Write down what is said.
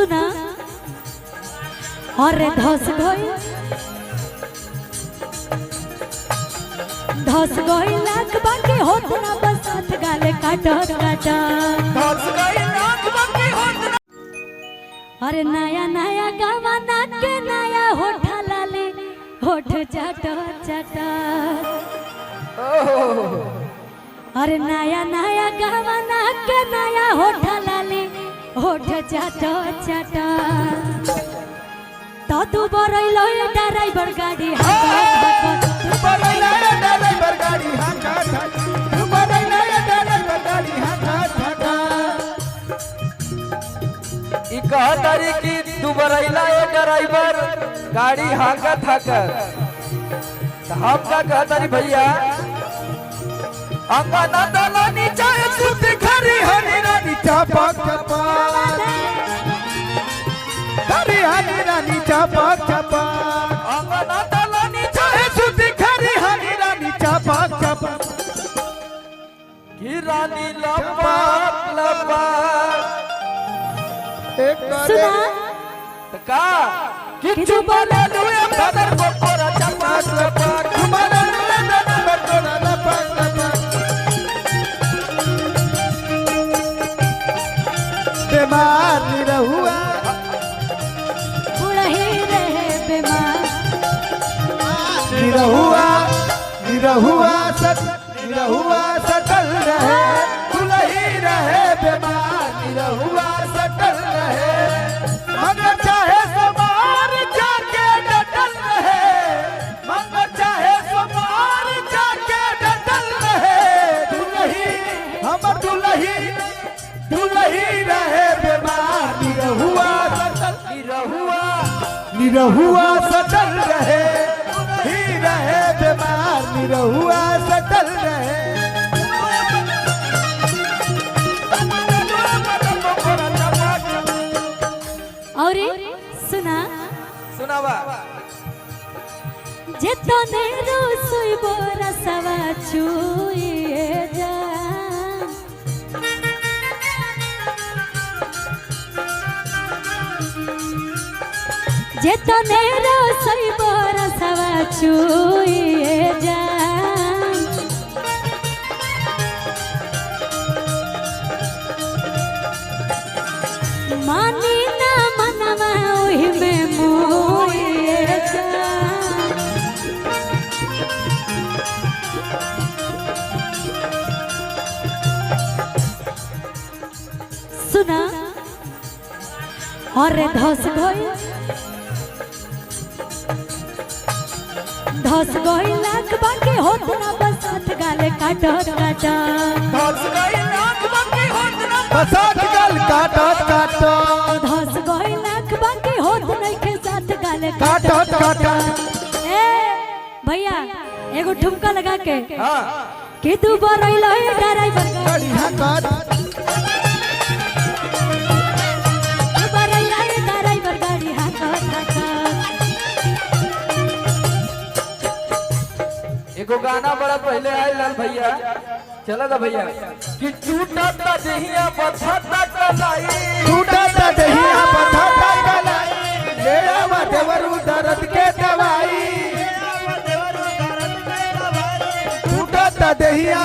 सुना और धस गई लाख बाकी होत ना बसात गाले काटा काटा धस गई लाख बाकी होत ना। अरे नया नया गवाना के नया होठा लाले होठ चाटा चाटा। अरे नया नया गवाना के नया होठा लाले होठ चाटा चाटा। तो तू बरैलो ड्राइवर गाड़ी तू बरैलो ड्राइवर गाड़ी हाका तू बरैलो ड्राइवर गाड़ी हाका ई कहतारी कि तू बरैला ड्राइवर गाड़ी हाका थाका। हम का कहतारी भैया अंगना दला नीचे सुत घरी हरी रानी चापक चापक घरी हरी रानी चापक चापक अंगना दला नीचे सुत घरी हरी रानी चापक चापक की रानी लपक लपक एक सुना का किछु बोले लुए बदर को कोरा चापक चापक तुम्हारा लुए बदर कोरा लपक लपक बीमार निरहुआ बुढ़ही रहे बीमार निरहुआ निरहुआ सटल रहे बुढ़ही रहे बीमार निरहुआ सटल रहे मगर चाहे समार जाके डटल रहे मगर चाहे समार जाके डटल रहे दुलही हमर दुलही दुलही रहे बीमार निरहुआ सटल रहे ही रहे बीमार निरहुआ सटल रहे। और सुना सुनावा जितने रोसोई बोरा सवा छुए जा जितने रोसोई बोरा सवा छुए जा मानी ना मनवा ओहि में मोए जा। सुना और धस गई लाख बाकी होत ना बसात गाले काटा काटा धस गई लाख बाकी होत ना बसात गाल काटा काटा धस गई लाख बाकी होत नहीं के साथ गाले काटा काटा। ए भैया एगो ठुमका लगा के हां कि तू बरैलो ड्राइवर गाड़ी हाका तू बरैलो ड्राइवर गाड़ी हाका हाका। एगो गाना बड़ा पहले आयल लाल भैया चला था भैया कि टूटा ता दहिया बथाता कलाई टूटा ता दहिया बथाता कलाई ले आवा देवरू दर्द के दवाई टूटा ता दहिया